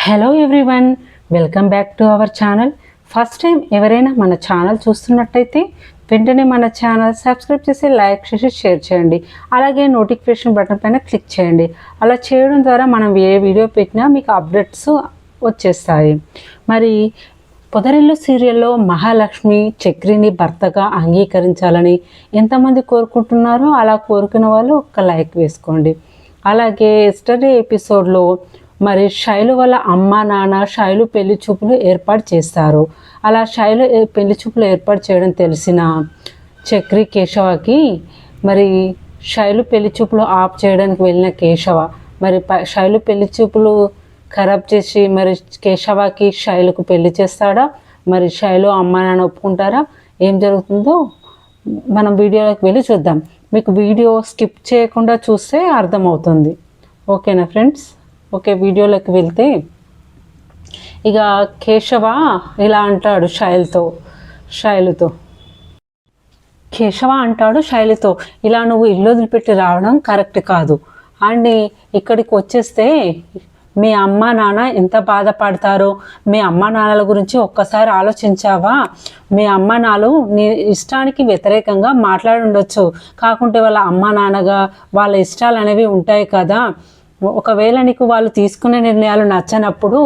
Hello everyone, welcome back to our channel. First time ఎవరైనా మన channel చూస్తున్నట్టయితే వెంటనే మన ఛానల్ సబ్స్క్రైబ్ చేసి లైక్ చేసి షేర్ చేయండి. అలాగే నోటిఫికేషన్ బటన్ పైన క్లిక్ చేయండి. అలా చేయడం ద్వారా మనం ఏ వీడియో పెట్టినా మీకు అప్డేట్స్ వచ్చేస్తాయి. మరి పొదరిల్లు సీరియల్లో మహాలక్ష్మి చక్రిని భర్తగా అంగీకరించాలని ఎంతమంది కోరుకుంటున్నారో అలా కోరుకున్న వాళ్ళు ఒక లైక్ వేసుకోండి. అలాగే ఎస్టర్డే ఎపిసోడ్లో మరి శైలు వాళ్ళ అమ్మ నాన్న శైలు పెళ్లి చూపులు ఏర్పాటు చేస్తారు. అలా శైలు పెళ్లి చూపులు ఏర్పాటు చేయడం తెలిసిన చక్రి కేశవకి మరి శైలు పెళ్లి చూపులు ఆఫ్ చేయడానికి వెళ్ళిన కేశవ మరి శైలు పెళ్లి చూపులు ఖరాబ్ చేసి మరి కేశవకి శైలుకు పెళ్లి చేస్తాడా, మరి శైలు అమ్మ నాన్న ఒప్పుకుంటారా, ఏం జరుగుతుందో మనం వీడియోలోకి వెళ్ళి చూద్దాం. మీకు వీడియో స్కిప్ చేయకుండా చూస్తే అర్థమవుతుంది. ఓకేనా ఫ్రెండ్స్? ఓకే, వీడియోలోకి వెళ్తే ఇక కేశవ ఇలా అంటాడు శైలుతో కేశవ అంటాడు శైలుతో, ఇలా నువ్వు ఇల్లు వదిలిపెట్టి రావడం కరెక్ట్ కాదు. అండ్ ఇక్కడికి వచ్చేస్తే మీ అమ్మ నాన్న ఎంత బాధపడతారో, మీ అమ్మ నాన్నల గురించి ఒక్కసారి ఆలోచించావా? మీ అమ్మ నాన్నలు నీ ఇష్టానికి వ్యతిరేకంగా మాట్లాడి ఉండొచ్చు, కాకుంటే వాళ్ళ అమ్మ నాన్నగా వాళ్ళ ఇష్టాలు అనేవి ఉంటాయి కదా. ఒకవేళ నీకు వాళ్ళు తీసుకునే నిర్ణయాలు నచ్చనప్పుడు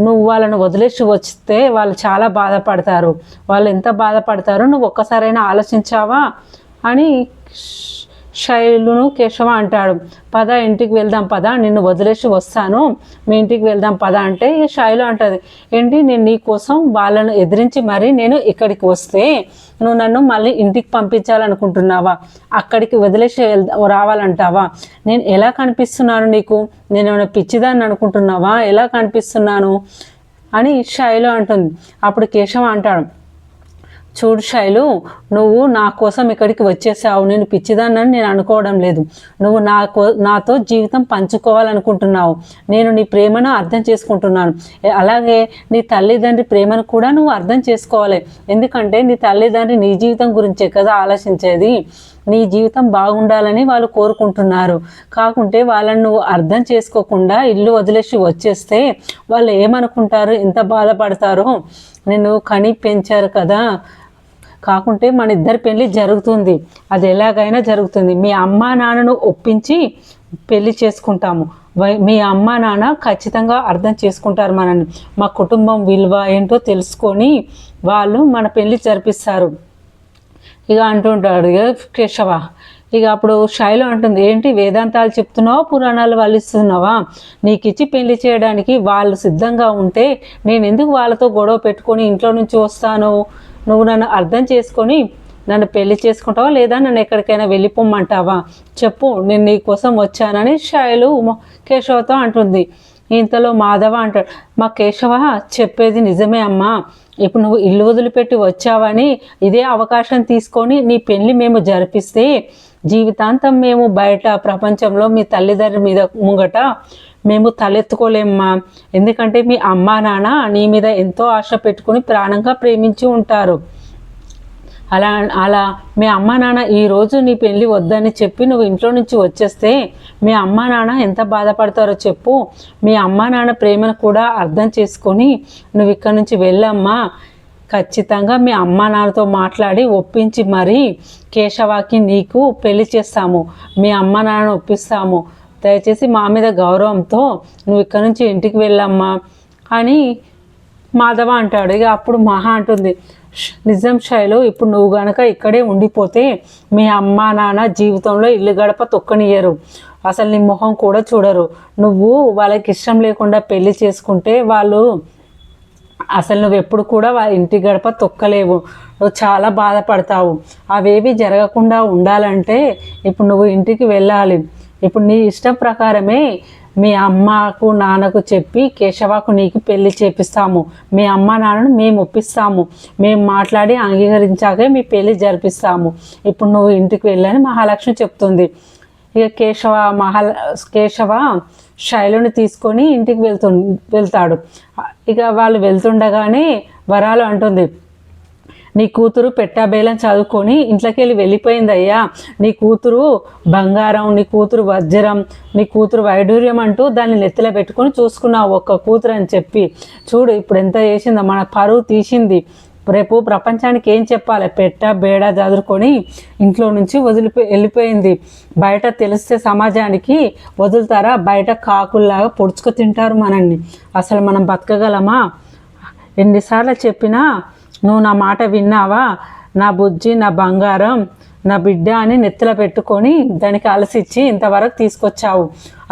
నువ్వు వాళ్ళను వదిలేసి వస్తే వాళ్ళు చాలా బాధపడతారు. వాళ్ళు ఎంత బాధపడతారో నువ్వు ఒక్కసారైనా ఆలోచించావా అని శైలును కేశవ అంటాడు. పద ఇంటికి వెళ్దాం, పద నిన్ను వదిలేసి వస్తాను, మీ ఇంటికి వెళ్దాం పద అంటే శైలు అంటుంది, ఏంటి నేను నీ కోసం వాళ్ళను ఎదిరించి మరీ నేను ఇక్కడికి వస్తే నువ్వు నన్ను మళ్ళీ ఇంటికి పంపించాలనుకుంటున్నావా? అక్కడికి వదిలేసి రావాలంటావా? నేను ఎలా కనిపిస్తున్నాను నీకు? నేను ఏమైనా పిచ్చిదాన్ని అనుకుంటున్నావా? ఎలా కనిపిస్తున్నాను అని శైలు అంటుంది. అప్పుడు కేశవ అంటాడు, చూడు శైలు, నువ్వు నా కోసం ఇక్కడికి వచ్చేసావు, నేను పిచ్చిదాన్నని నేను అనుకోవడం లేదు. నువ్వు నాతో జీవితం పంచుకోవాలనుకుంటున్నావు. నేను నీ ప్రేమను అర్థం చేసుకుంటున్నాను. అలాగే నీ తల్లిదండ్రి ప్రేమను కూడా నువ్వు అర్థం చేసుకోవాలి. ఎందుకంటే నీ తల్లిదండ్రి నీ జీవితం గురించే కదా ఆలోచించేది. నీ జీవితం బాగుండాలని వాళ్ళు కోరుకుంటున్నారు. కాకుంటే వాళ్ళని నువ్వు అర్థం చేసుకోకుండా ఇల్లు వదిలేసి వచ్చేస్తే వాళ్ళు ఏమనుకుంటారు, ఎంత బాధపడతారో. నిన్ను కని పెంచారు కదా, కాకుంటే మన ఇద్దరి పెళ్ళి జరుగుతుంది, అది ఎలాగైనా జరుగుతుంది. మీ అమ్మా నాన్నను ఒప్పించి పెళ్ళి చేసుకుంటాము. మీ అమ్మా నాన్న ఖచ్చితంగా అర్థం చేసుకుంటారు మనల్ని. మా కుటుంబం విలువ ఏంటో తెలుసుకొని వాళ్ళు మన పెళ్ళి జరిపిస్తారు ఇక అంటుంటాడు ఇక కేశవ. ఇక అప్పుడు శైలు అంటుంది, ఏంటి వేదాంతాలు చెప్తున్నావా, పురాణాలు వల్లిస్తున్నావా? నీకు ఇచ్చి పెళ్లి చేయడానికి వాళ్ళు సిద్ధంగా ఉంటే నేను ఎందుకు వాళ్ళతో గొడవ పెట్టుకొని ఇంట్లో నుంచి వస్తాను? నువ్వు నన్ను అర్థం చేసుకొని నన్ను పెళ్లి చేసుకుంటావా, లేదా నన్ను ఎక్కడికైనా వెళ్ళిపోమ్మంటావా? చెప్పు, నేను నీ కోసం వచ్చానని శైలు కేశవతో అంటుంది. ఇంతలో మాధవ అంటాడు, మా కేశవ చెప్పేది నిజమే అమ్మా. ఇప్పుడు నువ్వు ఇల్లు వదిలిపెట్టి వచ్చావని ఇదే అవకాశం తీసుకొని నీ పెళ్ళి మేము జరిపిస్తే జీవితాంతం మేము బయట ప్రపంచంలో మీ తల్లిదండ్రుల మీద ముంగట మేము తలెత్తుకోలేమ్మా. ఎందుకంటే మీ అమ్మా నాన్న నీ మీద ఎంతో ఆశ పెట్టుకుని ప్రాణంగా ప్రేమించి ఉంటారు. అలా మీ అమ్మా నాన్న ఈరోజు నీ పెళ్ళి వద్దని చెప్పి నువ్వు ఇంట్లో నుంచి వచ్చేస్తే మీ అమ్మా నాన్న ఎంత బాధపడతారో చెప్పు. మీ అమ్మా నాన్న ప్రేమను కూడా అర్థం చేసుకొని నువ్వు ఇక్కడి నుంచి వెళ్ళమ్మా. ఖచ్చితంగా మీ అమ్మా నాన్నతో మాట్లాడి ఒప్పించి మరీ కేశవాకి నీకు పెళ్లి చేస్తాము, మీ అమ్మా నాన్నను ఒప్పిస్తాము. దయచేసి మా మీద గౌరవంతో నువ్వు ఇక్కడి నుంచి ఇంటికి వెళ్ళమ్మా అని మాధవ అంటాడు. ఇక అప్పుడు మహా అంటుంది, నిజం శైలు, ఇప్పుడు నువ్వు గనక ఇక్కడే ఉండిపోతే మీ అమ్మా నాన్న జీవితంలో ఇల్లు గడప తొక్కనియ్యరు, అసలు నీ మొహం కూడా చూడరు. నువ్వు వాళ్ళకి ఇష్టం లేకుండా పెళ్లి చేసుకుంటే వాళ్ళు అసలు నువ్వు ఎప్పుడు కూడా వాళ్ళ ఇంటి గడప తొక్కలేవు, నువ్వు చాలా బాధపడతావు. అవేవి జరగకుండా ఉండాలంటే ఇప్పుడు నువ్వు ఇంటికి వెళ్ళాలి. ఇప్పుడు నీ ఇష్టం ప్రకారమే మీ అమ్మకు నాన్నకు చెప్పి కేశవకు నీకు పెళ్లి చేపిస్తాము, మీ అమ్మ నాన్నను మేము ఒప్పిస్తాము, మేము మాట్లాడి అంగీకరించాకే మీ పెళ్లి జరిపిస్తాము. ఇప్పుడు నువ్వు ఇంటికి వెళ్ళని మహాలక్ష్మి చెప్తుంది. ఇక కేశవ శైలుని తీసుకొని ఇంటికి వెళ్తాడు. ఇక వాళ్ళు వెళ్తుండగానే వరాలు అంటుంది, నీ కూతురు పెట్టాబేలం చదువుకొని ఇంట్లోకి వెళ్ళిపోయింది అయ్యా. నీ కూతురు బంగారం, నీ కూతురు వజ్రం, నీ కూతురు వైడూర్యం అంటూ దాన్ని నెత్తిలో పెట్టుకొని చూసుకున్నావు ఒక్క కూతురు అని చెప్పి. చూడు ఇప్పుడు ఎంత చేసిందో, మన పరువు తీసింది. రేపు ప్రపంచానికి ఏం చెప్పాలి? బేడా చదువుకొని ఇంట్లో నుంచి వెళ్ళిపోయింది. బయట తెలిస్తే సమాజానికి వదులుతారా? బయట కాకుల్లాగా పొడుచుకు తింటారు మనల్ని. అసలు మనం బతకగలమా? ఎన్నిసార్లు చెప్పినా నువ్వు నా మాట విన్నావా? నా బుజ్జి, నా బంగారం, నా బిడ్డ అని నెత్తిలో పెట్టుకొని దానికి అలసిచ్చి ఇంతవరకు తీసుకొచ్చావు.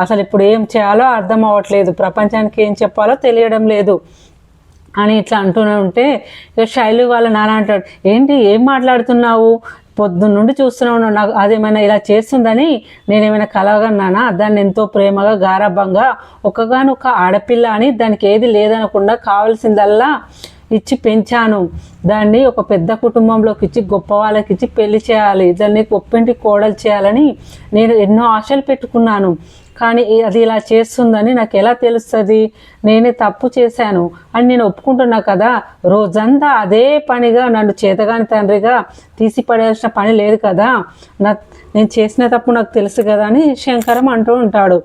అసలు ఇప్పుడు ఏం చేయాలో అర్థం అవ్వట్లేదు, ప్రపంచానికి ఏం చెప్పాలో తెలియడం లేదు అని ఇట్లా అంటూనే ఉంటే ఇక శైలు వాళ్ళ నాన్న అంటాడు, ఏంటి ఏం మాట్లాడుతున్నావు? పొద్దున్న నుండి చూస్తున్నావు, నాకు అదేమైనా ఇలా చేస్తుందని నేనేమైనా కలగన్నానా? దాన్ని ఎంతో ప్రేమగా గారాబంగా ఒక్కగానొక్క ఆడపిల్ల అని దానికి ఏది లేదనకుండా కావాల్సిందల్లా ఇచ్చి పెంచాను. దాన్ని ఒక పెద్ద కుటుంబంలోకి ఇచ్చి గొప్ప వాళ్ళకి ఇచ్చి పెళ్లి చేయాలి, దాన్ని గొప్పింటి కోడలు చేయాలని నేను ఎన్నో ఆశలు పెట్టుకున్నాను. కానీ అది ఇలా చేస్తుందని నాకు ఎలా తెలుస్తుంది? నేనే తప్పు చేశాను అని నేను ఒప్పుకుంటున్నా కదా. రోజంతా అదే పనిగా నన్ను చేతగాని తండ్రిగా తీసి పడేయాల్సిన పని లేదు కదా. నేను చేసిన తప్పు నాకు తెలుసు కదా అని శంకరం అంటూ ఉంటాడు.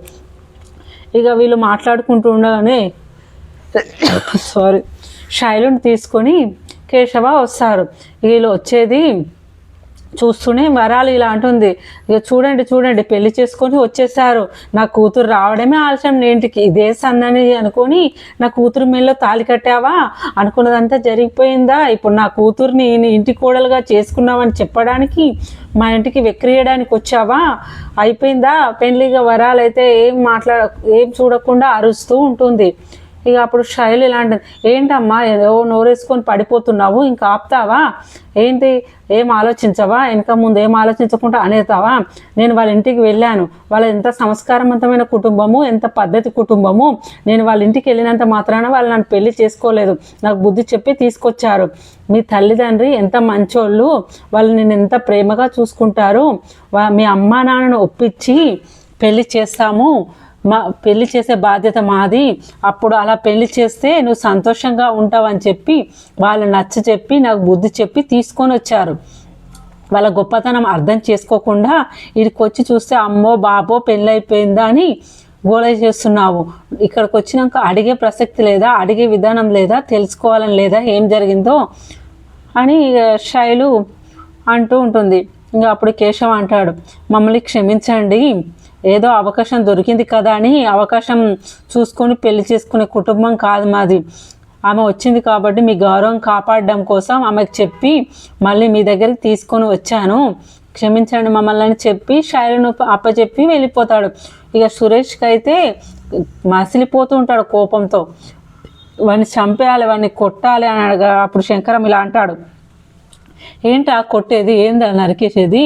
ఇక వీళ్ళు మాట్లాడుకుంటూ ఉండగానే శైలుని తీసుకొని కేశవ వస్తారు. వీళ్ళు వచ్చేది చూస్తూనే వరాలు ఇలా అంటుంది, ఇక చూడండి పెళ్లి చేసుకొని వచ్చేసారు, నా కూతురు రావడమే ఆలస్యం నేంటికి, ఇదే సన్నని అనుకొని నా కూతురు మెల్లో తాళి కట్టావా? అనుకున్నదంతా జరిగిపోయిందా? ఇప్పుడు నా కూతుర్ని ఇంటి కోడలుగా చేసుకున్నావని చెప్పడానికి మా ఇంటికి వెక్రియడానికి వచ్చావా? అయిపోయిందా పెళ్ళిగా? వరాలు అయితే ఏం చూడకుండా అరుస్తూ ఉంటుంది. ఇక అప్పుడు శైలు ఇలా అంటుంది, ఏంటమ్మా ఏదో నోరేసుకొని పడిపోతున్నావు, ఇంకా ఆపుతావా ఏంటి? ఏం ఆలోచించవా? వెనక ముందు ఏం ఆలోచించకుండా అనేతావా? నేను వాళ్ళ ఇంటికి వెళ్ళాను, వాళ్ళ ఎంత సంస్కారవంతమైన కుటుంబము, ఎంత పద్ధతి కుటుంబము. నేను వాళ్ళ ఇంటికి వెళ్ళినంత మాత్రాన వాళ్ళు నన్ను పెళ్లి చేసుకోలేదు, నాకు బుద్ధి చెప్పి తీసుకొచ్చారు. మీ తల్లిదండ్రి ఎంత మంచోళ్ళు, వాళ్ళు నేను ఎంత ప్రేమగా చూసుకుంటారు. మీ అమ్మా నాన్నను ఒప్పించి పెళ్లి చేస్తాము, పెళ్లి చేసే బాధ్యత మాది, అప్పుడు అలా పెళ్లి చేస్తే నువ్వు సంతోషంగా ఉంటావని చెప్పి వాళ్ళు నచ్చ చెప్పి నాకు బుద్ధి చెప్పి తీసుకొని వచ్చారు. వాళ్ళ గొప్పతనం అర్థం చేసుకోకుండా ఇక్కడికి వచ్చి చూస్తే అమ్మో బాబో పెళ్ళి అయిపోయిందా అని గోళ చేస్తున్నావు. ఇక్కడికి వచ్చినాక అడిగే ప్రసక్తి లేదా? అడిగే విధానం లేదా? తెలుసుకోవాలని లేదా ఏం జరిగిందో అని శైలు అంటూ ఉంటుంది. ఇంకా అప్పుడు కేశవ అంటాడు, మమ్మల్ని క్షమించండి, ఏదో అవకాశం దొరికింది కదా అని అవకాశం చూసుకొని పెళ్లి చేసుకునే కుటుంబం కాదు మాది. ఆమె వచ్చింది కాబట్టి మీ గౌరవం కాపాడడం కోసం ఆమెకు చెప్పి మళ్ళీ మీ దగ్గరికి తీసుకొని వచ్చాను, క్షమించండి మమ్మల్ని అని చెప్పి శైలును అప్పచెప్పి వెళ్ళిపోతాడు. ఇక సురేష్కి అయితే మసిలిపోతూ ఉంటాడు కోపంతో, వాడిని చంపేయాలి, వాడిని కొట్టాలి అని అడగా అప్పుడు శంకరం ఇలా అంటాడు, ఏంటా కొట్టేది? ఏందా నరికేసేది?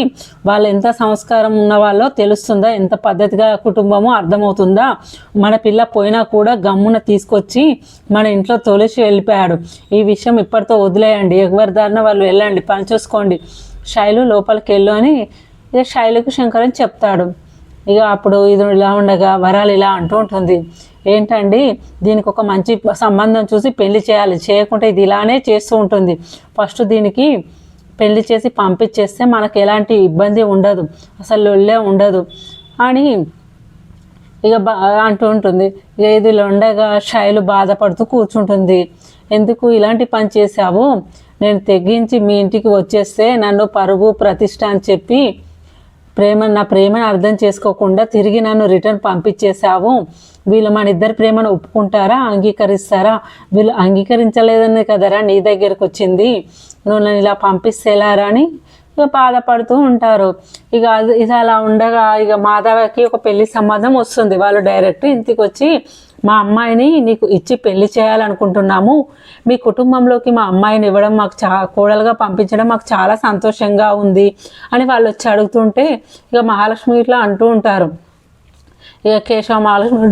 వాళ్ళు ఎంత సంస్కారం ఉన్న వాళ్ళో తెలుస్తుందా? ఎంత పద్ధతిగా కుటుంబమో అర్థమవుతుందా? మన పిల్ల పోయినా కూడా గమ్మున తీసుకొచ్చి మన ఇంట్లో తోలేసి వెళ్ళిపోయాడు. ఈ విషయం ఇప్పటితో వదిలేయండి, ఎవరి దారిన వాళ్ళు వెళ్ళండి, పని చూసుకోండి, శైలు లోపలికి వెళ్ళు అని ఇక శైలుకు శంకరం చెప్తాడు. ఇక అప్పుడు ఇది ఇలా ఉండగా వరాలు ఇలా అంటూ ఉంటుంది, ఏంటండి దీనికి ఒక మంచి సంబంధం చూసి పెళ్లి చేయాలి, చేయకుంటే ఇది ఇలానే చేస్తూ ఉంటుంది. ఫస్ట్ దీనికి పెళ్లి చేసి పంపించేస్తే మనకు ఎలాంటి ఇబ్బంది ఉండదు, అసలు లొల్లే ఉండదు అని ఇక అంటూ ఉంటుంది. ఇక ఇది ఉండగా శైలు బాధపడుతూ కూర్చుంటుంది. ఎందుకు ఇలాంటి పని చేశావు? నేను తెగించి మీ ఇంటికి వచ్చేస్తే నన్ను పరువు ప్రతిష్ట అని చెప్పి నా ప్రేమను అర్థం చేసుకోకుండా తిరిగి నన్ను రిటర్న్ పంపించేశావు. వీళ్ళు మన ఇద్దరి ప్రేమను ఒప్పుకుంటారా, అంగీకరిస్తారా? వీళ్ళు అంగీకరించలేదని కదరా నీ దగ్గరకు వచ్చింది, నువ్వు నన్ను ఇలా పంపిస్తేలారా అని ఇక బాధపడుతూ ఉంటారు. ఇక ఇది అలా ఉండగా ఇక మాధవకి ఒక పెళ్లి సంబంధం వస్తుంది. వాళ్ళు డైరెక్ట్ ఇంటికి వచ్చి, మా అమ్మాయిని నీకు ఇచ్చి పెళ్లి చేయాలనుకుంటున్నాము, మీ కుటుంబంలోకి మా అమ్మాయిని ఇవ్వడం మాకు కోడలుగా పంపించడం మాకు చాలా సంతోషంగా ఉంది అని వాళ్ళు వచ్చి అడుగుతుంటే ఇక మహాలక్ష్మి ఇట్లా అంటూ ఉంటారు. ఇక కేశవ మహాలక్ష్మి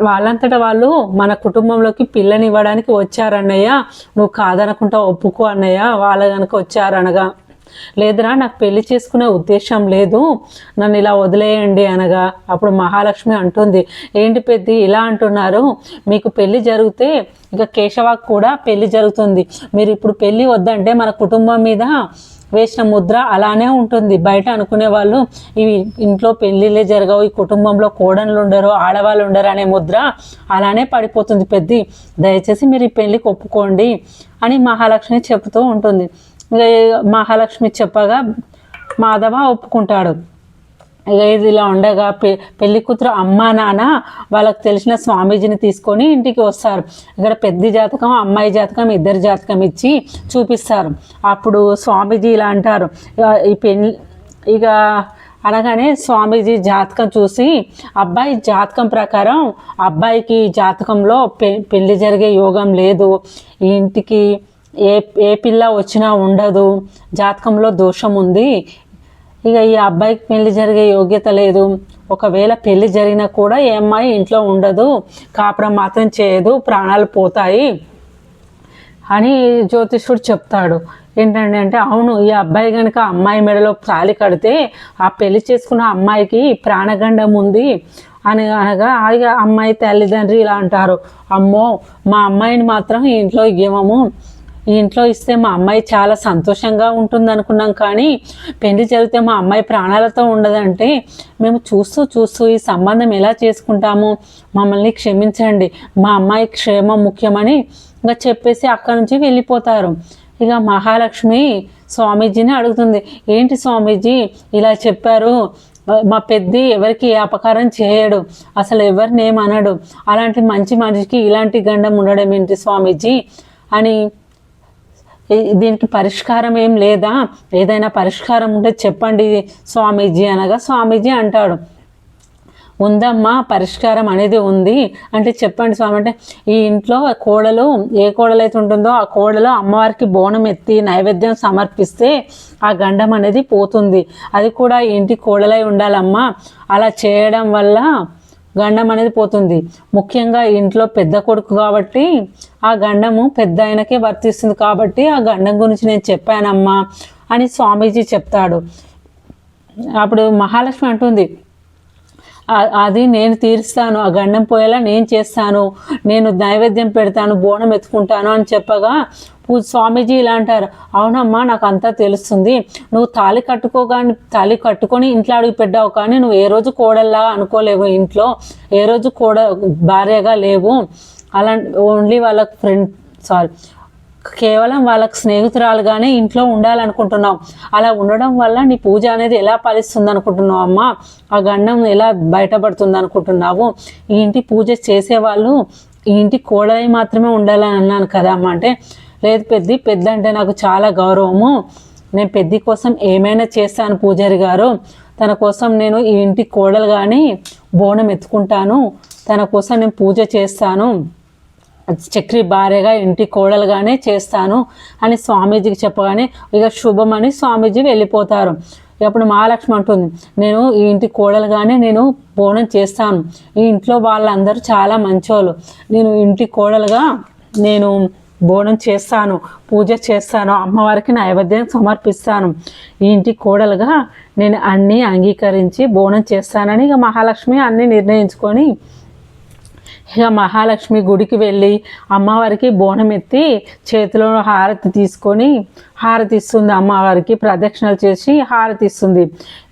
వాళ్ళంతటా వాళ్ళు మన కుటుంబంలోకి పిల్లని ఇవ్వడానికి వచ్చారన్నయ్య, నువ్వు కాదనుకుంటా ఒప్పుకో అన్నయ్య, వాళ్ళ కనుక వచ్చారనగా లేదురా నాకు పెళ్లి చేసుకునే ఉద్దేశం లేదు, నన్ను ఇలా వదిలేయండి అనగా అప్పుడు మహాలక్ష్మి అంటుంది, ఏంటి పెద్ది ఇలా అంటున్నారు, మీకు పెళ్లి జరిగితే ఇక కేశవాకు కూడా పెళ్లి జరుగుతుంది, మీరు ఇప్పుడు పెళ్లి వద్దంటే మన కుటుంబం మీద వేసిన ముద్ర అలానే ఉంటుంది. బయట అనుకునే వాళ్ళు ఇవి ఇంట్లో పెళ్ళిళ్ళే జరగవు, ఈ కుటుంబంలో కోడళ్ళు ఉండరు, ఆడవాళ్ళు ఉండరు అనే ముద్ర అలానే పడిపోతుంది పెద్ది, దయచేసి మీరు ఈ పెళ్ళికి ఒప్పుకోండి అని మహాలక్ష్మి చెప్తూ ఉంటుంది. మహాలక్ష్మి చెప్పగా మాధవ ఒప్పుకుంటాడు. ఇక ఇది ఇలా ఉండగా పెళ్లి కూతురు అమ్మ నాన్న వాళ్ళకి తెలిసిన స్వామీజీని తీసుకొని ఇంటికి వస్తారు. ఇక్కడ పెద్ద జాతకం అమ్మాయి జాతకం ఇద్దరి జాతకం ఇచ్చి చూపిస్తారు. అప్పుడు స్వామీజీ ఇలా అంటారు, ఈ పెళ్ళి ఇక అనగానే స్వామీజీ జాతకం చూసి అబ్బాయి జాతకం ప్రకారం అబ్బాయికి జాతకంలో పెళ్లి జరిగే యోగం లేదు, ఈ ఇంటికి ఏ పిల్ల వచ్చినా ఉండదు, జాతకంలో దోషం ఉంది, ఇక ఈ అబ్బాయికి పెళ్లి జరిగే యోగ్యత లేదు, ఒకవేళ పెళ్లి జరిగినా కూడా ఏ అమ్మాయి ఇంట్లో ఉండదు, కాపురం మాత్రం చేయదు, ప్రాణాలు పోతాయి అని జ్యోతిష్యుడు చెప్తాడు. ఏంటంటే అంటే అవును, ఈ అబ్బాయి కనుక అమ్మాయి మెడలో తాళి కడితే ఆ పెళ్లి చేసుకున్న అమ్మాయికి ప్రాణగండం ఉంది అని అనగా ఆ అమ్మాయి తల్లిదండ్రి ఇలా అంటారు, అమ్మో మా అమ్మాయిని మాత్రం ఈ ఇంట్లో ఇవ్వము, ఈ ఇంట్లో ఇస్తే మా అమ్మాయి చాలా సంతోషంగా ఉంటుంది అనుకున్నాం, కానీ పెళ్లి జరిగితే మా అమ్మాయి ప్రాణాలతో ఉండదంటే మేము చూస్తూ ఈ సంబంధం ఎలా చేసుకుంటాము, మమ్మల్ని క్షమించండి, మా అమ్మాయి క్షేమం ముఖ్యమని ఇంకా చెప్పేసి అక్కడి నుంచి వెళ్ళిపోతారు. ఇక మహాలక్ష్మి స్వామీజీని అడుగుతుంది, ఏంటి స్వామీజీ ఇలా చెప్పారు, మా పెద్ది ఎవరికి ఏ అపకారం చేయడు, అసలు ఎవరిని ఏమనడు, అలాంటి మంచి మనిషికి ఇలాంటి గండం ఉండడం ఏంటి స్వామీజీ అని, దీనికి పరిష్కారం ఏం లేదా, ఏదైనా పరిష్కారం ఉంటే చెప్పండి స్వామీజీ అనగా స్వామీజీ అంటాడు, ఉందమ్మా పరిష్కారం అనేది ఉంది అంటే చెప్పండి స్వామి అంటే, ఈ ఇంట్లో కోడలు ఏ కోడలు అయితే ఉంటుందో ఆ కోడలు అమ్మవారికి బోనం ఎత్తి నైవేద్యం సమర్పిస్తే ఆ గండం అనేది పోతుంది, అది కూడా ఇంటి కోడలై ఉండాలమ్మా, అలా చేయడం వల్ల గండం అనేది పోతుంది, ముఖ్యంగా ఇంట్లో పెద్ద కొడుకు కాబట్టి ఆ గండము పెద్ద ఆయనకే వర్తిస్తుంది కాబట్టి ఆ గండం గురించి నేను చెప్పానమ్మా అని స్వామీజీ చెప్తాడు. అప్పుడు మహాలక్ష్మి అంటుంది, అది నేను తీరుస్తాను, ఆ గండం పోయేలా నేను చేస్తాను, నేను నైవేద్యం పెడతాను, బోనం ఎత్తుకుంటాను అని చెప్పగా స్వామీజీ ఇలా అంటారు, అవునమ్మా నాకు అంతా తెలుస్తుంది, నువ్వు తాళి కట్టుకొని ఇంట్లో అడుగు పెట్టావు, కానీ నువ్వు ఏ రోజు కోడల్లా అనుకోలేవు, ఇంట్లో ఏ రోజు భార్యగా లేవు, అలా ఓన్లీ కేవలం వాళ్ళకి స్నేహితురాలుగానే ఇంట్లో ఉండాలనుకుంటున్నావు, అలా ఉండడం వల్ల నీ పూజ అనేది ఎలా ఫలిస్తుంది అనుకుంటున్నావు అమ్మా, ఆ గండం ఎలా బయటపడుతుంది అనుకుంటున్నావు, ఈ ఇంటి పూజ చేసేవాళ్ళు ఈ ఇంటి కోడలై మాత్రమే ఉండాలని అన్నాను కదా అమ్మ అంటే, లేదు పెద్ద అంటే నాకు చాలా గౌరవము, నేను పెద్ద కోసం ఏమైనా చేస్తాను పూజారి గారు, తన కోసం నేను ఈ ఇంటి కోడలు కానీ బోనం ఎత్తుకుంటాను, తన కోసం నేను పూజ చేస్తాను, చక్రి భార్యగా ఇంటి కోడలుగానే చేస్తాను అని స్వామీజీకి చెప్పగానే ఇక శుభమని స్వామీజీ వెళ్ళిపోతారు. అప్పుడు మహాలక్ష్మి అంటుంది, నేను ఈ ఇంటి కోడలుగానే నేను బోనం చేస్తాను, ఈ ఇంట్లో వాళ్ళందరూ చాలా మంచోళ్ళు, నేను ఇంటి కోడలుగా నేను బోనం చేస్తాను, పూజ చేస్తాను, అమ్మవారికి నైవేద్యం సమర్పిస్తాను, ఈ ఇంటి కోడలుగా నేను అన్నీ అంగీకరించి బోనం చేస్తానని ఇక మహాలక్ష్మి అన్నీ నిర్ణయించుకొని ఇక మహాలక్ష్మి గుడికి వెళ్ళి అమ్మవారికి బోనం ఎత్తి చేతిలో హారతి తీసుకొని హారతి ఇస్తుంది, అమ్మవారికి ప్రదక్షిణలు చేసి హారతి ఇస్తుంది,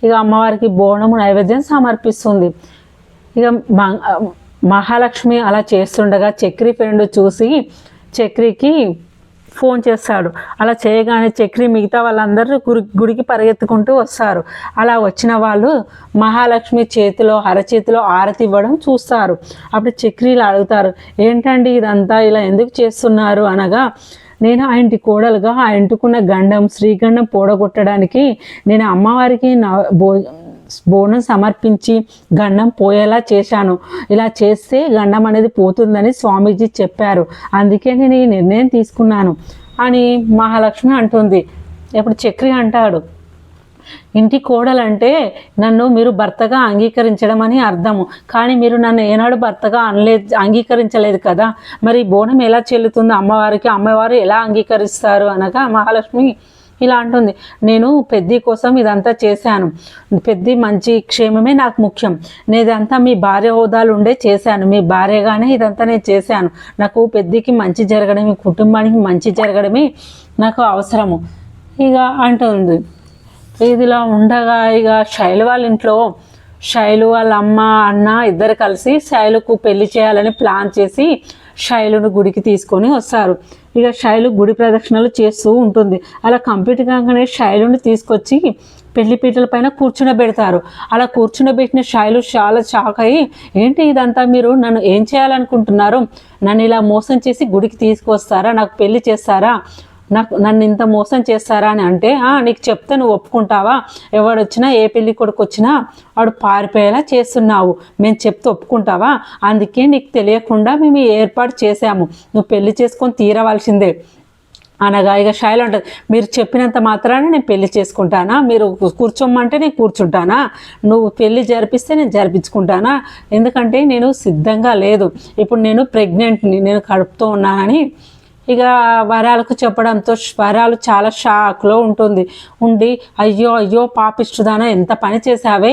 ఇక అమ్మవారికి బోనము నైవేద్యం సమర్పిస్తుంది. ఇక మహాలక్ష్మి అలా చేస్తుండగా చక్రి ఫ్రెండ్ చూసి చక్రికి ఫోన్ చేస్తాడు, అలా చేయగానే చక్రి మిగతా వాళ్ళందరూ గుడికి పరిగెత్తుకుంటూ వస్తారు. అలా వచ్చిన వాళ్ళు మహాలక్ష్మి అరచేతిలో హారతి ఇవ్వడం చూస్తారు. అప్పుడు చక్రీలు అడుగుతారు, ఏంటండి ఇదంతా ఇలా ఎందుకు చేస్తున్నారు అనగా, నేను ఆ ఇంటి కోడలుగా ఆ ఇంటికున్న గండం శ్రీగండం పోడగొట్టడానికి నేను అమ్మవారికి బోనం సమర్పించి గండం పోయేలా చేశాను, ఇలా చేస్తే గండం అనేది పోతుందని స్వామీజీ చెప్పారు, అందుకే నేను ఈ నిర్ణయం తీసుకున్నాను అని మహాలక్ష్మి అంటుంది. ఇప్పుడు చక్రి అంటాడు, ఇంటి కోడలంటే నన్ను మీరు భర్తగా అంగీకరించడం అని అర్థము, కానీ మీరు నన్ను ఏనాడు భర్తగా అంగీకరించలేదు కదా, మరి బోనం ఎలా చెల్లుతుంది అమ్మవారికి, అమ్మవారు ఎలా అంగీకరిస్తారు అనగా మహాలక్ష్మి ఇలా అంటుంది. నేను పెద్ద కోసం ఇదంతా చేశాను, పెద్ద మంచి క్షేమమే నాకు ముఖ్యం, నేనంతా మీ భార్య హోదాలు ఉండే చేశాను, మీ భార్యగానే ఇదంతా నేను చేశాను, నాకు పెద్దకి మంచి జరగడమే, కుటుంబానికి మంచి జరగడమే నాకు అవసరము ఇక అంటుంది. ఇదిలా ఉండగా ఇక శైలు వాళ్ళ ఇంట్లో శైలు వాళ్ళ అమ్మ అన్న ఇద్దరు కలిసి శైలుకు పెళ్లి చేయాలని ప్లాన్ చేసి శైలును గుడికి తీసుకొని వస్తారు. ఇక శైలు గుడి ప్రదక్షిణలు చేస్తూ ఉంటుంది. అలా కంప్లీట్ కాగానే శైలుని తీసుకొచ్చి పెళ్లిపీటల పైన కూర్చునబెడతారు. అలా కూర్చునబెట్టిన శైలు చాలా షాక్ అయ్యి, ఏంటి ఇదంతా, మీరు నన్ను ఏం చేయాలనుకుంటున్నారు, నన్ను ఇలా మోసం చేసి గుడికి తీసుకొస్తారా, నాకు పెళ్లి చేస్తారా, నన్ను ఇంత మోసం చేస్తారా అని అంటే, నీకు చెప్తే నువ్వు ఒప్పుకుంటావా, ఎవడొచ్చినా ఏ పెళ్లి కొడుకు వచ్చినా వాడు పారిపోయేలా చేస్తున్నావు, మేము చెప్తే ఒప్పుకుంటావా, అందుకే నీకు తెలియకుండా మేము ఏర్పాటు చేశాము, నువ్వు పెళ్లి చేసుకొని తీరవలసిందే అనగా ఇక శైలు అంటది, మీరు చెప్పినంత మాత్రాన నేను పెళ్లి చేసుకుంటానా, మీరు కూర్చోమంటే నేను కూర్చుంటానా, నువ్వు పెళ్లి జరిపిస్తే నేను జరిపించుకుంటానా, ఎందుకంటే నేను సిద్ధంగా లేదు, ఇప్పుడు నేను ప్రెగ్నెంట్ని, నేను కడుపుతో ఉన్నానని ఇక వరాలకు చెప్పడంతో వరాలు చాలా షాక్లో ఉండి, అయ్యో అయ్యో పాపిష్టుదానా, ఎంత పని చేసావే,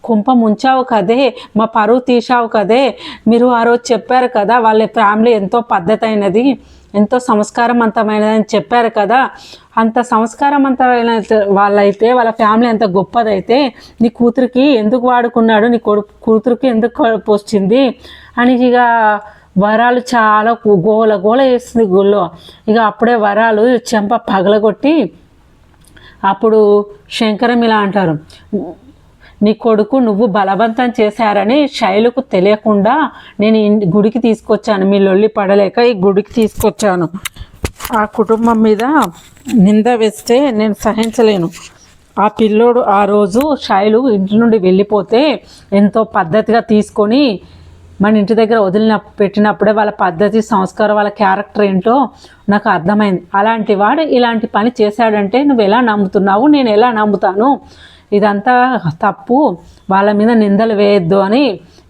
కుంప ముంచావు కదే, మా పరువు తీసావు కదే, మీరు ఆ రోజు చెప్పారు కదా వాళ్ళ ఫ్యామిలీ ఎంతో పద్ధతి అయినది, ఎంతో సంస్కారవంతమైనది అని చెప్పారు కదా, అంత సంస్కారవంతమైన వాళ్ళైతే, వాళ్ళ ఫ్యామిలీ ఎంత గొప్పదైతే నీ కూతురికి ఎందుకు వాడుకున్నాడు, నీ కూతురికి ఎందుకు వచ్చింది అని ఇక వరాలు చాలా గోల గోల వేస్తుంది గుళ్ళో. ఇక అప్పుడే వరాలు చెంప పగలగొట్టి అప్పుడు శంకరం ఇలా అంటారు, నీ కొడుకు నువ్వు బలవంతం చేశారని శైలుకు తెలియకుండా నేను గుడికి తీసుకొచ్చాను, మీ లొల్లి పడలేక ఈ గుడికి తీసుకొచ్చాను, ఆ కుటుంబం మీద నింద వేస్తే నేను సహించలేను, ఆ పిల్లోడు ఆ రోజు శైలు ఇంటి నుండి వెళ్ళిపోతే ఎంతో పద్ధతిగా తీసుకొని మన ఇంటి దగ్గర పెట్టినప్పుడే వాళ్ళ పద్ధతి, సంస్కారం, వాళ్ళ క్యారెక్టర్ ఏంటో నాకు అర్థమైంది, అలాంటి వాడు ఇలాంటి పని చేశాడంటే నువ్వు ఎలా నమ్ముతున్నావు, నేను ఎలా నమ్ముతాను, ఇదంతా తప్పు, వాళ్ళ మీద నిందలు వేయద్దు అని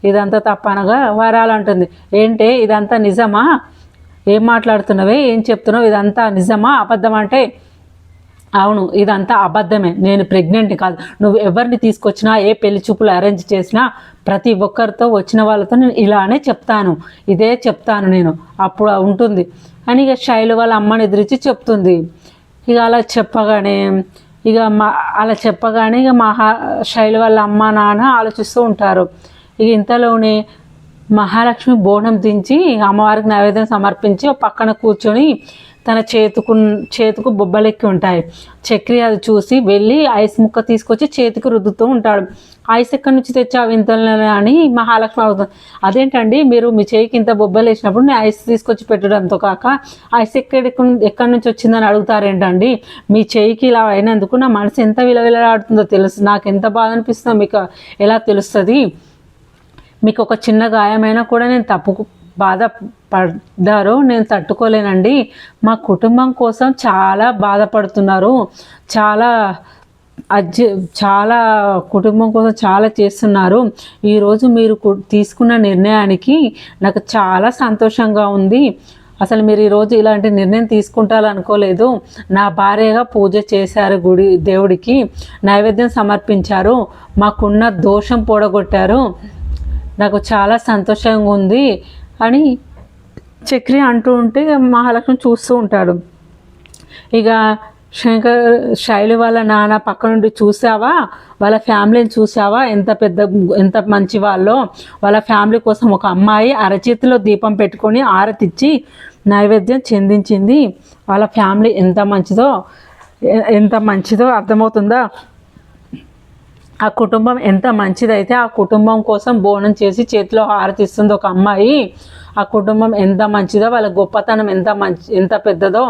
ఇదంతా తప్పు అనగా వరాలు అంటుంది, ఏంటే ఇదంతా నిజమా, ఏం మాట్లాడుతున్నావే, ఏం చెప్తున్నావు, ఇదంతా నిజమా అబద్ధం అంటే, అవును ఇదంతా అబద్ధమే, నేను ప్రెగ్నెంట్ కాదు, నువ్వు ఎవరిని తీసుకొచ్చినా ఏ పెళ్లి చూపులు అరేంజ్ చేసినా ప్రతి ఒక్కరితో వచ్చిన వాళ్ళతో నేను ఇలానే చెప్తాను, ఇదే చెప్తాను నేను, అప్పుడు ఉంటుంది అని ఇక శైలు వాళ్ళ అమ్మని ఎదిరించి చెప్తుంది. ఇక అలా చెప్పగానే శైలు వాళ్ళ అమ్మ నాన్న ఆలోచిస్తూ ఉంటారు. ఇక ఇంతలోనే మహాలక్ష్మి బోనం దించి అమ్మవారికి నైవేద్యం సమర్పించి పక్కన కూర్చొని తన చేతుకు బొబ్బలెక్కి ఉంటాయి, చక్రి అది చూసి వెళ్ళి ఐస్ ముక్క తీసుకొచ్చి చేతికి రుద్దుతూ ఉంటాడు. ఐస్ ఎక్కడి నుంచి తెచ్చావు ఇంతలో అని మహాలక్ష్మి అవుతుంది, అదేంటండి మీరు మీ చేయికి ఇంత బొబ్బలు వేసినప్పుడు నేను ఐస్ తీసుకొచ్చి పెట్టడంతో కాక ఐస్ ఎక్కడి నుంచి వచ్చిందని అడుగుతారేంటండి, మీ చేయికి ఇలా అయినందుకు నా మనసు ఎంత విలవిలాడుతుందో తెలుసు, నాకు ఎంత బాధ అనిపిస్తుందో మీకు ఎలా తెలుస్తుంది, మీకు ఒక చిన్న గాయమైనా కూడా నేను బాధపడ్డారు, నేను తట్టుకోలేనండి, మా కుటుంబం కోసం చాలా బాధపడుతున్నారు, చాలా కుటుంబం కోసం చాలా చేస్తున్నారు, ఈరోజు మీరు తీసుకున్న నిర్ణయానికి నాకు చాలా సంతోషంగా ఉంది, అసలు మీరు ఈరోజు ఇలాంటి నిర్ణయం తీసుకుంటారనుకోలేదు, నా భార్యగా పూజ చేశారు, దేవుడికి నైవేద్యం సమర్పించారు, మాకున్న దోషం పోడగొట్టారు, నాకు చాలా సంతోషంగా ఉంది అని చక్రి అంటూ ఉంటే మహాలక్ష్మి చూస్తూ ఉంటాడు. ఇక శైలు వాళ్ళ నాన్న పక్క నుండి చూసావా, వాళ్ళ ఫ్యామిలీని చూసావా, ఎంత మంచి వాళ్ళో, వాళ్ళ ఫ్యామిలీ కోసం ఒక అమ్మాయి అరచేతిలో దీపం పెట్టుకొని ఆరతిచ్చి నైవేద్యం చెందించింది, వాళ్ళ ఫ్యామిలీ ఎంత మంచిదో అర్థమవుతుందా, ఆ కుటుంబం ఎంత మంచిదైతే ఆ కుటుంబం కోసం బోనం చేసి చేతిలో హారతిస్తుంది ఒక అమ్మాయి, ఆ కుటుంబం ఎంత మంచిదో, వాళ్ళ గొప్పతనం ఎంత పెద్దదో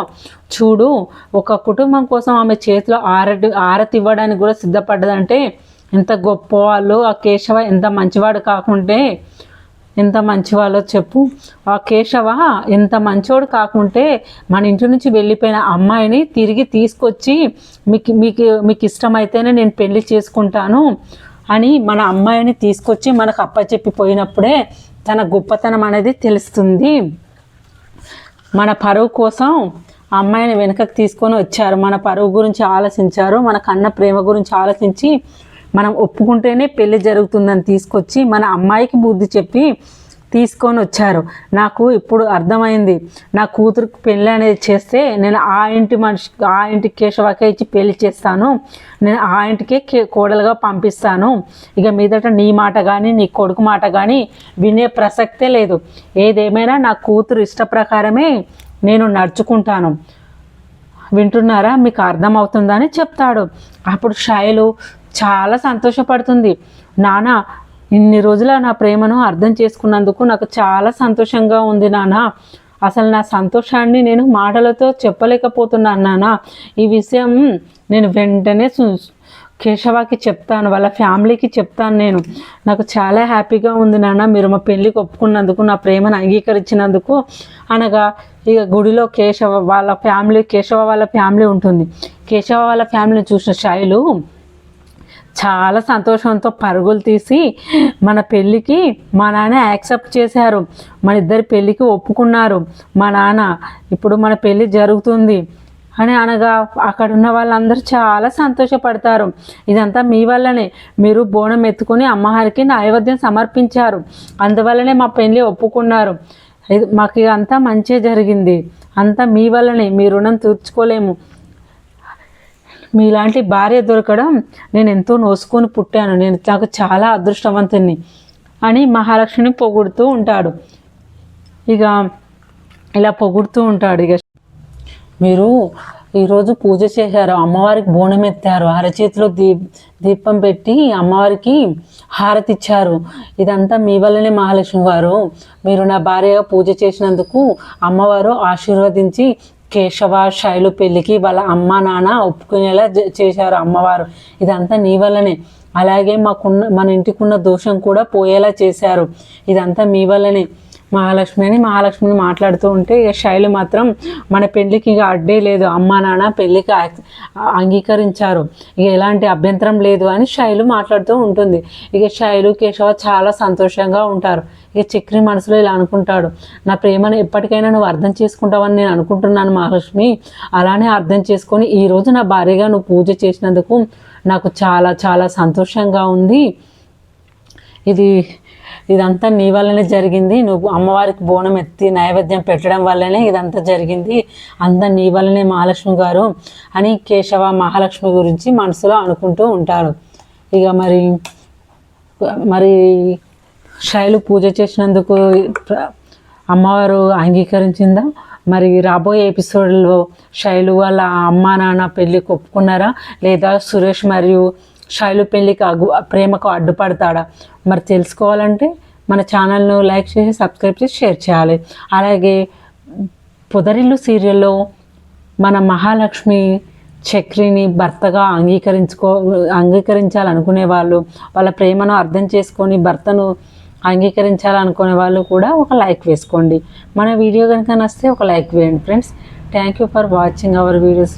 చూడు, ఒక కుటుంబం కోసం ఆమె చేతిలో హారతి ఇవ్వడానికి కూడా సిద్ధపడ్డదంటే ఎంత గొప్ప వాళ్ళు, ఆ కేశవ ఎంత మంచివాడు కాకుంటే ఎంత మంచివాళ్ళో చెప్పు, ఆ కేశవ ఎంత మంచోడు కాకుంటే మన ఇంటి నుంచి వెళ్ళిపోయిన అమ్మాయిని తిరిగి తీసుకొచ్చి మీకు ఇష్టమైతేనే నేను పెళ్లి చేసుకుంటాను అని మన అమ్మాయిని తీసుకొచ్చి మనకు అప్పచెప్పిపోయినప్పుడే తన గొప్పతనం అనేది తెలుస్తుంది, మన పరువు కోసం ఆ అమ్మాయిని వెనకకి తీసుకొని వచ్చారు. మన పరువు గురించి ఆలోచించారు, మన కన్న ప్రేమ గురించి ఆలోచించి మనం ఒప్పుకుంటేనే పెళ్లి జరుగుతుందని తీసుకొచ్చి మన అమ్మాయికి బుద్ధి చెప్పి తీసుకొని వచ్చారు. నాకు ఇప్పుడు అర్థమైంది, నా కూతురికి పెళ్ళి అనేది చేస్తే నేను ఆ ఇంటి కేశవకే ఇచ్చి పెళ్లి చేస్తాను, నేను ఆ ఇంటికే కోడలుగా పంపిస్తాను. ఇక మీదట నీ మాట కానీ నీ కొడుకు మాట కానీ వినే ప్రసక్తే లేదు. ఏదేమైనా నా కూతురు ఇష్ట ప్రకారమే నేను నడుచుకుంటాను. వింటున్నారా, మీకు అర్థమవుతుందా అని చెప్తాడు. అప్పుడు శైలు చాలా సంతోషపడుతుంది. నాన్న, ఇన్ని రోజుల నా ప్రేమను అర్థం చేసుకున్నందుకు నాకు చాలా సంతోషంగా ఉంది నాన్న. అసలు నా సంతోషాన్ని నేను మాటలతో చెప్పలేకపోతున్నాను నాన్న. ఈ విషయం నేను వెంటనే కేశవకి చెప్తాను, వాళ్ళ ఫ్యామిలీకి చెప్తాను. నాకు చాలా హ్యాపీగా ఉంది నాన్న, మీరు మా పెళ్ళికి ఒప్పుకున్నందుకు, నా ప్రేమను అంగీకరించినందుకు అనగా ఇక గుడిలో కేశవ వాళ్ళ ఫ్యామిలీ ఉంటుంది. కేశవ వాళ్ళ ఫ్యామిలీని చూసిన శైలు చాలా సంతోషంతో పరుగులు తీసి మన పెళ్ళికి మా నాన్న యాక్సెప్ట్ చేశారు, మన ఇద్దరి పెళ్ళికి ఒప్పుకున్నారు, మా నాన్న ఇప్పుడు మన పెళ్ళి జరుగుతుంది అని అనగా అక్కడ ఉన్న వాళ్ళందరూ చాలా సంతోషపడతారు. ఇదంతా మీ వల్లనే, మీరు బోనం ఎత్తుకొని అమ్మవారికి నైవేద్యం సమర్పించారు, అందువల్లనే మా పెళ్ళి ఒప్పుకున్నారు. మాకు అంతా మంచి జరిగింది, అంతా మీ వల్లనే, మీ రుణం తీర్చుకోలేము. మీలాంటి భార్య దొరకడం నేను ఎంతో నోసుకొని పుట్టాను, నాకు చాలా అదృష్టవంతుని అని మహాలక్ష్మిని పొగుడుతూ ఉంటాడు. ఇక ఇలా పొగుడుతూ ఉంటాడు. ఇక మీరు ఈరోజు పూజ చేశారు, అమ్మవారికి బోనం ఎత్తారు, అరచేతిలో దీపం పెట్టి అమ్మవారికి హారతి ఇచ్చారు. ఇదంతా మీ వల్లనే మహాలక్ష్మి గారు, మీరు నా భార్యగా పూజ చేసినందుకు అమ్మవారు ఆశీర్వదించి కేశవ శైలు పెళ్ళికి వాళ్ళ అమ్మ నాన్న ఒప్పుకునేలా చేశారు అమ్మవారు. ఇదంతా నీ వల్లనే. అలాగే మన ఇంటికి ఉన్న దోషం కూడా పోయేలా చేశారు, ఇదంతా మీ వల్లనే మహాలక్ష్మిని మాట్లాడుతూ ఉంటే ఇక శైలు మాత్రం మన పెళ్ళికి ఇక అడ్డే లేదు, అమ్మ నాన్న పెళ్ళికి అంగీకరించారు, ఇక ఎలాంటి అభ్యంతరం లేదు అని శైలు మాట్లాడుతూ ఉంటుంది. ఇక శైలు కేశవ చాలా సంతోషంగా ఉంటారు. ఇక చక్రి మనసులో ఇలా అనుకుంటాడు, నా ప్రేమను ఎప్పటికైనా నువ్వు అర్థం చేసుకుంటావని నేను అనుకుంటున్నాను మహాలక్ష్మి, అలానే అర్థం చేసుకొని ఈరోజు నా భార్యగా నువ్వు పూజ చేసినందుకు నాకు చాలా చాలా సంతోషంగా ఉంది. ఇదంతా నీ వల్లనే జరిగింది, నువ్వు అమ్మవారికి బోనం ఎత్తి నైవేద్యం పెట్టడం వల్లనే ఇదంతా జరిగింది, అంతా నీ వల్లనే మహాలక్ష్మి గారు అని కేశవ మహాలక్ష్మి గురించి మనసులో అనుకుంటూ ఉంటాడు. ఇక మరి శైలు పూజ చేసినందుకు అమ్మవారు అంగీకరించిందా? మరి రాబోయే ఎపిసోడ్లో శైలు వాళ్ళ అమ్మ నాన్న పెళ్ళికి ఒప్పుకున్నారా, లేదా సురేష్ మరియు శైలు పెళ్ళికి ప్రేమకు అడ్డుపడతాడా? మరి తెలుసుకోవాలంటే మన ఛానల్ను లైక్ చేసి సబ్స్క్రైబ్ చేసి షేర్ చేయాలి. అలాగే పొదరిల్లు సీరియల్లో మన మహాలక్ష్మి చక్రిని భర్తగా అంగీకరించాలనుకునే వాళ్ళు, వాళ్ళ ప్రేమను అర్థం చేసుకొని భర్తను అంగీకరించాలనుకునే వాళ్ళు కూడా ఒక లైక్ వేసుకోండి. మన వీడియో కనుక నచ్చితే ఒక లైక్ వేయండి friends. Thank you for watching our videos.